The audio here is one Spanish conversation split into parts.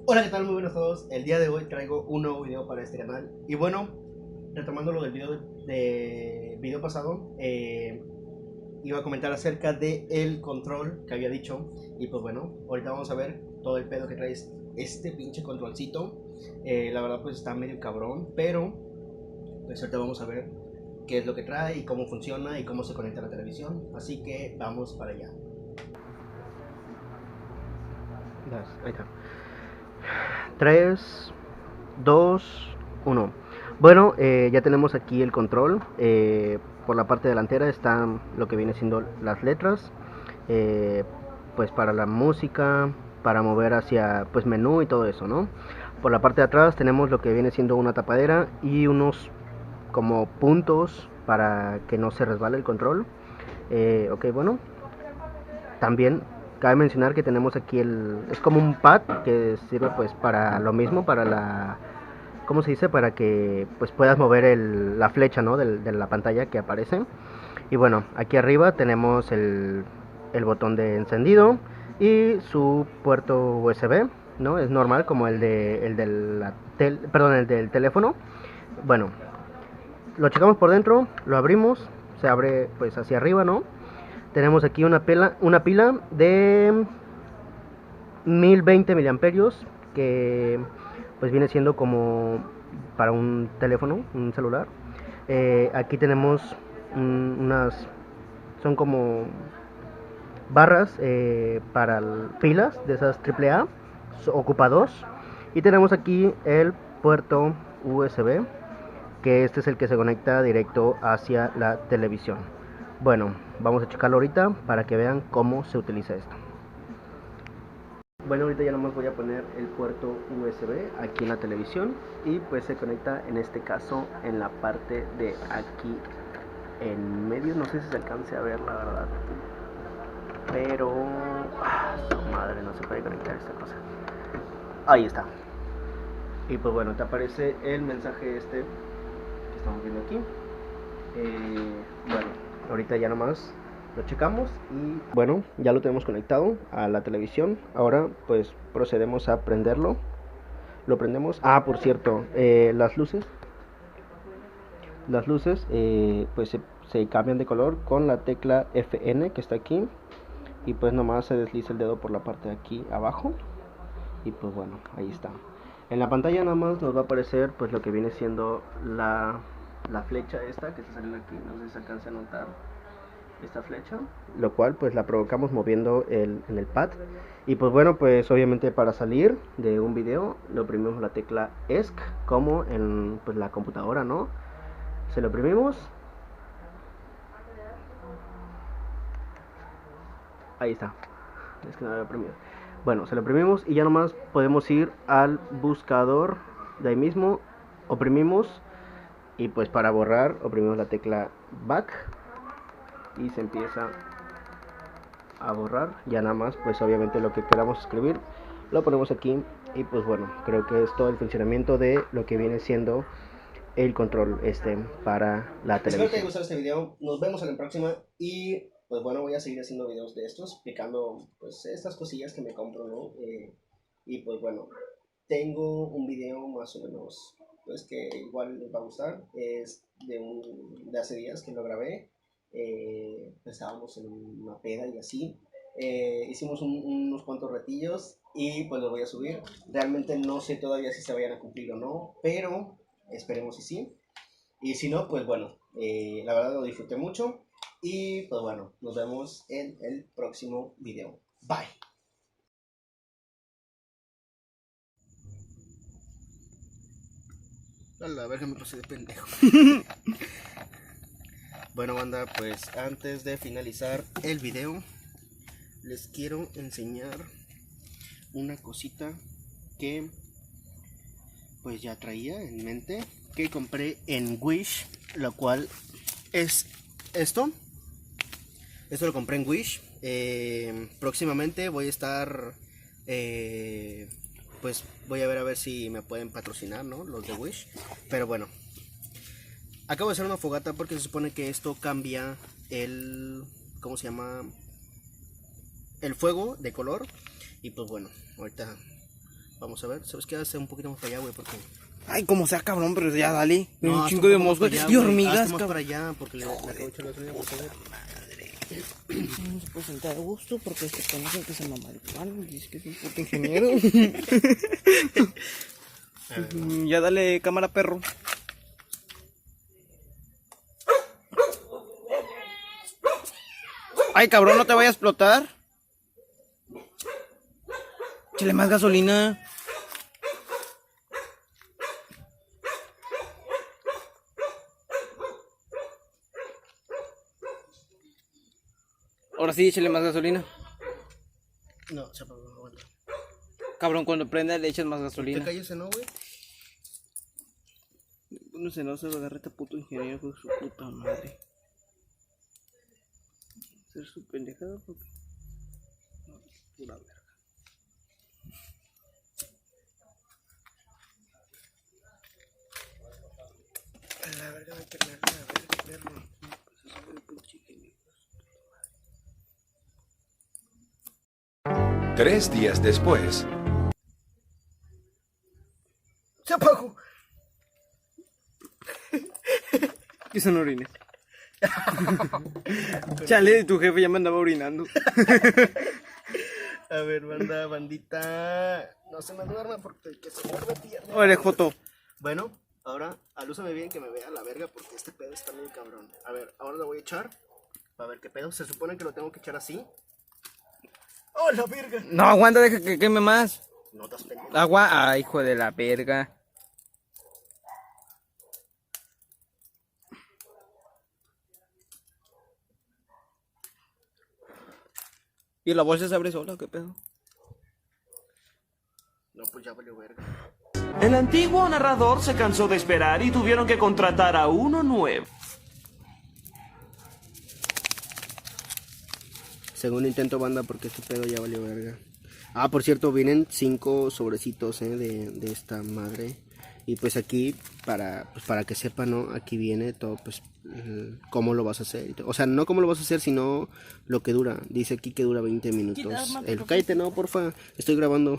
Hola, ¿qué tal? Muy buenos a todos. El día de hoy traigo un nuevo video para este canal. Y bueno, retomando lo del video pasado, iba a comentar acerca de el control que había dicho. Y pues bueno, ahorita vamos a ver todo el pedo que trae este pinche controlcito. La verdad pues está medio cabrón, pero pues ahorita vamos a ver qué es lo que trae y cómo funciona y cómo se conecta a la televisión. Así que vamos para allá. Ahí está. 3, 2, 1. Bueno, ya tenemos aquí el control. Por la parte delantera están lo que viene siendo las letras. eh, pues para la música, para mover hacia pues menú y todo eso, ¿no? Por la parte de atrás tenemos lo que viene siendo una tapadera y unos como puntos para que no se resbale el control. Ok, bueno, también cabe mencionar que tenemos aquí es como un pad que sirve pues para lo mismo, para la, ¿cómo se dice? Para que pues puedas mover la flecha, ¿no? De la pantalla que aparece. Y bueno, aquí arriba tenemos el botón de encendido y su puerto USB, ¿no? Es normal como el del teléfono. Bueno, lo checamos por dentro, lo abrimos, se abre pues hacia arriba, ¿no? Tenemos aquí una pila de 1020 miliamperios que pues viene siendo como para un teléfono, un celular. Aquí tenemos unas, son como barras para pilas de esas AAA, ocupa dos. Y tenemos aquí el puerto USB, que este es el que se conecta directo hacia la televisión. Bueno, vamos a checarlo ahorita para que vean cómo se utiliza esto. Bueno, ahorita ya nomás voy a poner el puerto USB aquí en la televisión y pues se conecta en este caso en la parte de aquí en medio. No sé si se alcance a ver, la verdad, pero madre, no se puede conectar esta cosa. Ahí está. Y pues bueno, te aparece el mensaje este que estamos viendo aquí. Bueno, ahorita ya nomás lo checamos y bueno, ya lo tenemos conectado a la televisión. Ahora pues procedemos a prenderlo. Lo prendemos. Ah, por cierto, las luces pues se cambian de color con la tecla FN que está aquí. Y pues nomás se desliza el dedo por la parte de aquí abajo. Y pues bueno, ahí está. En la pantalla nada más nos va a aparecer pues lo que viene siendo la flecha esta que está saliendo aquí. No sé si se alcanza a notar esta flecha, lo cual pues la provocamos moviendo en el pad. Y pues bueno, pues obviamente para salir de un video le oprimimos la tecla ESC como en pues la computadora, ¿no? Se lo oprimimos. Ahí está. Es que no lo había oprimido. Bueno, se lo oprimimos y ya nomás podemos ir al buscador de ahí mismo. Oprimimos y pues para borrar oprimimos la tecla back y se empieza a borrar. Ya nada más pues obviamente lo que queramos escribir lo ponemos aquí. Y pues bueno, creo que es todo el funcionamiento de lo que viene siendo el control para la televisión. Espero que te haya gustado este video, nos vemos en la próxima. Y pues bueno, voy a seguir haciendo videos de estos explicando pues estas cosillas que me compro, ¿no? Y pues bueno, tengo un video más o menos pues que igual les va a gustar. Es de hace días que lo grabé. Estábamos en una peda y así. Hicimos unos cuantos retillos y pues los voy a subir. Realmente no sé todavía si se vayan a cumplir o no, pero esperemos si sí. Y si no, pues bueno, la verdad lo disfruté mucho. Y pues bueno, nos vemos en el próximo video. Bye. A la verga, me pasé de pendejo. Bueno, banda, pues antes de finalizar el video, les quiero enseñar una cosita que pues ya traía en mente, que compré en Wish, lo cual es esto. Esto lo compré en Wish. Próximamente voy a estar pues voy a ver si me pueden patrocinar, ¿no? Los de Wish. Pero bueno, acabo de hacer una fogata porque se supone que esto cambia ¿cómo se llama? El fuego de color. Y pues bueno, ahorita Vamos a ver, ¿sabes qué? Hace un poquito más para allá, güey, porque... Ay, como sea, cabrón, pero ya dale. No, Un chingo de hazte un poco moscas más para y allá, güey. hormigas, Hazte más cabrón. para allá, porque le acabo de echar la gasolina, por favor. No se puede sentar a gusto porque este conoce que se mama el pan. Dice que es un puto ingeniero. Ya dale cámara, perro. Ay, cabrón, no te vaya a explotar. Échale más gasolina. Ahora sí, échale más gasolina. No, se apagó, aguanta. Cabrón, cuando prenda le echas más ¿Te gasolina. calles, no, güey? No sé, no se va a agarrar este puto ingeniero con su puta madre. Ser su pendejada porque... No, pura verga. A la verga, hay que la verga, perro. Pues eso fue el pinche ingeniero. 3 días después. ¡Se apagó! Que son orines. Chale, tu jefe ya me andaba orinando. A ver, bandita. No se me duerma porque el que se duerme pierde. Oye, Joto. Bueno, ahora alúzame bien que me vea la verga porque este pedo está muy cabrón. A ver, ahora lo voy a echar. A ver qué pedo. Se supone que lo tengo que echar así. ¡Oh, la verga! No, aguanta, deja que queme más. No te has pendiente. Agua, ay, hijo de la verga. ¿Y la bolsa se abre sola? ¿Qué pedo? No, pues ya valió verga. El antiguo narrador se cansó de esperar y tuvieron que contratar a uno nuevo. Segundo intento, banda, porque este pedo ya valió verga. Ah, por cierto, vienen 5 sobrecitos de esta madre. Y pues aquí, para que sepan, ¿no? Aquí viene todo, pues, cómo lo vas a hacer. O sea, no cómo lo vas a hacer, sino lo que dura. Dice aquí que dura 20 minutos. Cállate, no, porfa. Estoy grabando.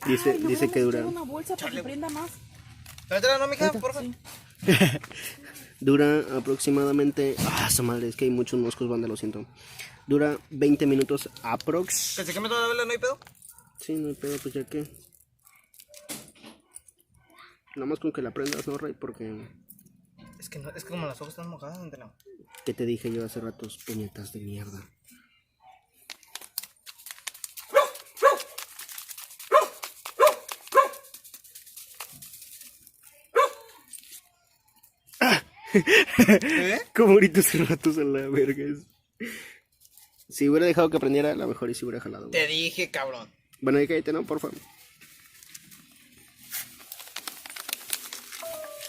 dice que dura. Una bolsa para que prenda más. Tráetela, no, mija, porfa. Sí. Dura aproximadamente... Ah, esa madre, es que hay muchos moscos, banda, lo siento. Dura 20 minutos aprox. ¿Que se queme toda la vela, no hay pedo? Sí, no hay pedo, pues ya que... Nada más con que la prendas, ¿no, Ray? Porque... Es que como las hojas están mojadas, entendemos. ¿Qué te dije yo hace ratos? Puñetas de mierda. Como ahorita hace ratos a la verga. Si hubiera dejado que prendiera, a lo mejor y si hubiera jalado. Te dije, cabrón. Bueno, ahí cállate, ¿no? Por favor.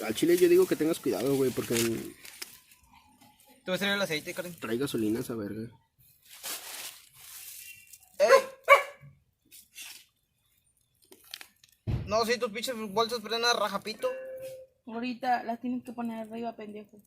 Al chile yo digo que tengas cuidado, güey, porque ¿Te va a salir el aceite, Karen? trae gasolina esa verga. ¡Ey! No, si tus pinches bolsas prenden a rajapito. Ahorita las tienes que poner arriba, pendejo.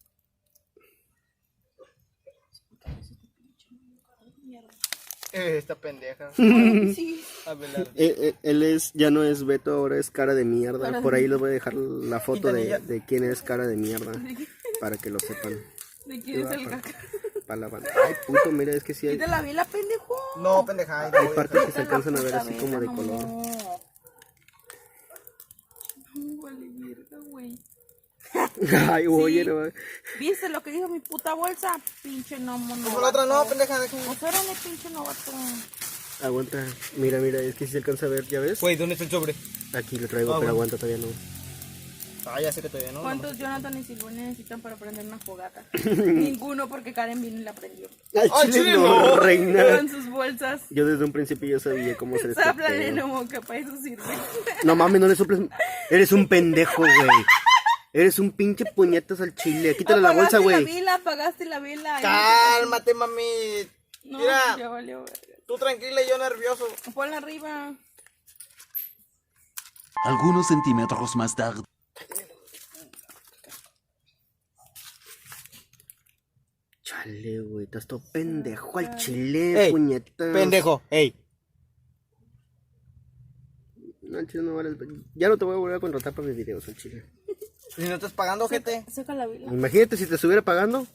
Esta pendeja. Sí. Abelardo. Él es, ya no es Beto, ahora es cara de mierda. Cara de Por ahí les voy a dejar la foto Quintanilla. de quién es cara de mierda. Para que lo sepan. ¿De quién es el caca? Para la banda. Ay, puto, mira, es que sí hay, ¿Y de la vela, pendejo? No, pendeja. ahí te hay voy a partes que dejar. se alcanzan a ver La así vela, como de no. color. No, vale, mierda, güey. Ay, oye, Sí. no. ¿Viste lo que dijo mi puta bolsa? Pinche no, mono. Como la otra no, pendeja, déjame. Pues órale, pinche novato. Aguanta. Mira, es que si se alcanza a ver, ¿ya ves? Güey, ¿dónde está el sobre? Aquí lo traigo, Ah, pero bueno. aguanta, todavía no. Ah, ya sé que todavía no. ¿Cuántos Jonathan y Silvón necesitan para prender una fogata? Ninguno, porque Karen vino y la prendió. Ay, Ay, chile, chile, no, no. reina. Con sus bolsas. Yo desde un principio yo sabía cómo hacer este Sáplale, pedo. no, que para eso sirve. No mames, no le soples. Eres un pendejo, güey. Eres un pinche puñetas al chile. Quítale la bolsa, güey. Apagaste la vela. Cálmate, mami. No, Mira. ya valió. Verga. Tú tranquila y yo nervioso. Ponla arriba. Algunos centímetros más tarde. Chale, güey. Estás todo pendejo al chile, Ey, puñetas. Pendejo, ey. al chile no vale. Ya no te voy a volver a contratar para mis videos, al chile. Si no estás pagando, gente. Saca la vela. Imagínate si te estuviera pagando.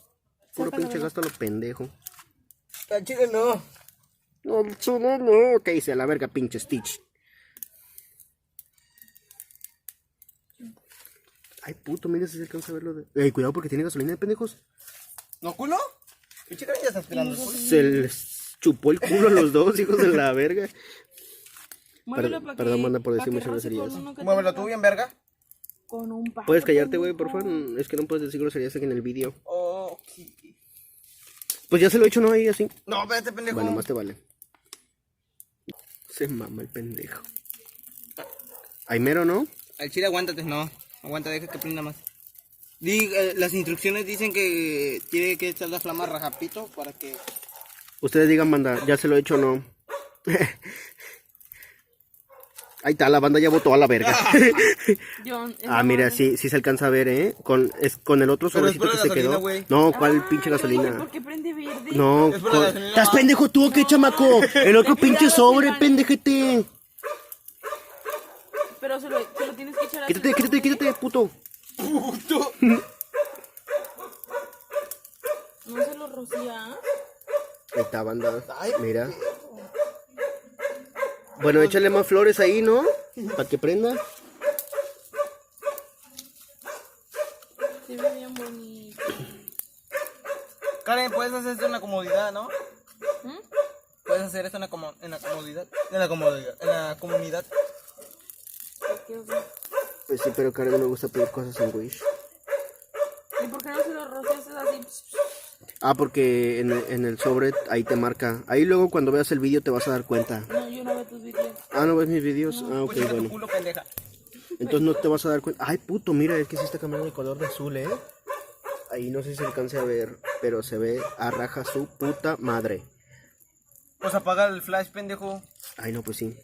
Puro Sácala, pinche ¿no? gasto a lo pendejo. Al chile no. No, al chile no. ¿Qué hice? A la verga, pinche Stitch. Ay, puto, mira si se alcanza a verlo de... cuidado porque tiene gasolina de pendejos. ¿No culo? Pinche cara ya está esperando el culo. Se les chupó el culo a los dos, hijos de la verga. Muévelo para perdón, que- manda por para decirme que roce groserías. con uno que Muévelo tenga tú bien, verga. Con un palo. ¿Puedes callarte, güey, por favor? Es que no puedes decir groserías aquí en el vídeo. Ok. Pues ya se lo he hecho, ¿no? Ahí así. No, espérate, pendejo. Bueno, más te vale. Se mama el pendejo. Ay, mero, ¿no? Al chile aguántate, no. Aguanta, deja que prenda más. Las instrucciones dicen que tiene que echar la flama rajapito para que... Ustedes digan, banda, ¿ya se lo he hecho o no? Ahí está, la banda ya votó a la verga. John, Mira, sí se alcanza a ver, ¿eh? Con el otro Pero es sobrecito por que la se gasolina, quedó. güey. No, ¿cuál pinche gasolina? ¿Por qué prende verde? No, Es por la gasolina. ¿estás pendejo tú o qué, chamaco? El otro pinche sobre, pendejete. Pero se lo tienes que echar así. Quítate, puto. ¡Puto! No se lo rocía. Ahí está, banda. Mira. Bueno, échale más flores ahí, ¿no? Para que prenda. Se ve bien bonito. Karen, puedes hacer esto en la comodidad, ¿no? ¿Mm? Puedes hacer esto en la comodidad. En la comunidad. ¿Por qué, o qué? Pues sí, pero Karen no me gusta pedir cosas en Wish. ¿Y por qué no se lo rocias así? Porque en el sobre ahí te marca. Ahí luego cuando veas el vídeo te vas a dar cuenta. No, yo no veo tus videos. ¿No ves mis vídeos? Ok, Pues tu bueno. culo, pendeja. Entonces no te vas a dar cuenta. Ay, puto, mira, es que sí está cambiando de color de azul, ¿eh? Ahí no sé si se alcance a ver, pero se ve a raja su puta madre. Pues apaga el flash, pendejo. Ay, no, pues sí.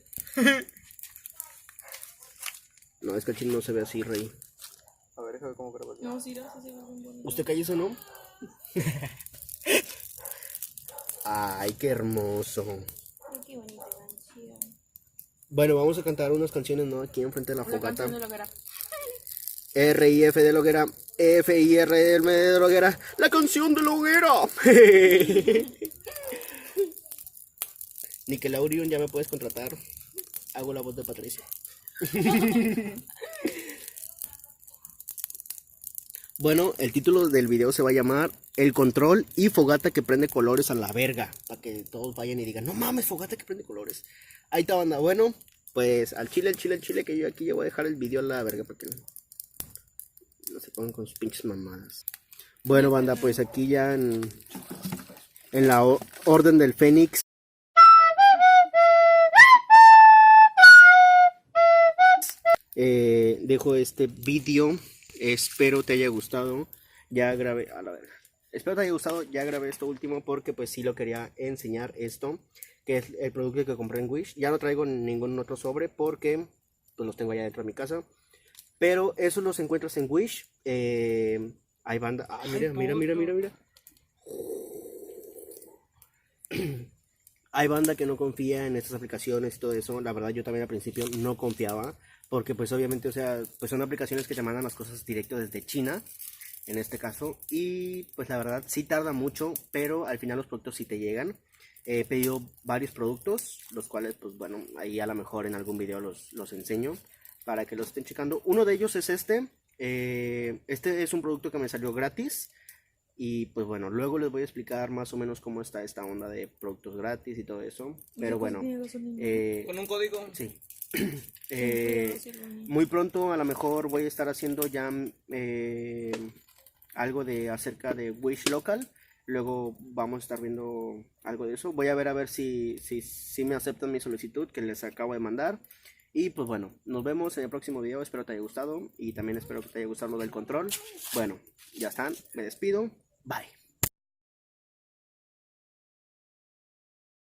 No, es que el chile no se ve así, rey. A ver, déjame cómo grabas. No, sí, así se ve bien bonito. ¿Usted calla eso, no? Ay, qué hermoso. Ay, qué bonita canción. Bueno, vamos a cantar unas canciones, ¿no? Aquí enfrente de la La fogata. canción de la hoguera. R-I-F de la hoguera. F-I-R de la hoguera. La canción de la hoguera. Nickelodeon, ya me puedes contratar. Hago la voz de Patricia. Bueno, el título del video se va a llamar El control y fogata que prende colores a la verga. Para que todos vayan y digan, no mames, fogata que prende colores. Ahí está, banda. Bueno, pues al chile, que yo aquí ya voy a dejar el video a la verga para que no se pongan con sus pinches mamadas. Bueno, banda, pues aquí ya en la orden del Fénix. Dejo este vídeo. Espero te haya gustado. Ya grabé a la verga. Espero te haya gustado. Ya grabé esto último porque pues sí lo quería enseñar esto, que es el producto que compré en Wish. Ya no traigo ningún otro sobre porque pues los tengo allá dentro de mi casa. Pero eso los encuentras en Wish. Hay banda. Mira. Hay banda que no confía en estas aplicaciones y todo eso. La verdad yo también al principio no confiaba. Porque pues obviamente, o sea, pues son aplicaciones que te mandan las cosas directo desde China. En este caso. Y pues la verdad sí tarda mucho. Pero al final los productos sí te llegan. He pedido varios productos. Los cuales pues bueno, ahí a lo mejor en algún video los enseño. Para que los estén checando. Uno de ellos es este. Este es un producto que me salió gratis. Y pues bueno, luego les voy a explicar más o menos cómo está esta onda de productos gratis y todo eso. Pero bueno, Con un código. sí. Muy pronto a lo mejor voy a estar haciendo ya algo de acerca de Wish Local. Luego vamos a estar viendo algo de eso. Voy a ver si me aceptan mi solicitud que les acabo de mandar. Y pues bueno, nos vemos en el próximo video. Espero te haya gustado. Y también espero que te haya gustado lo del control. Bueno, ya están. Me despido. Bye.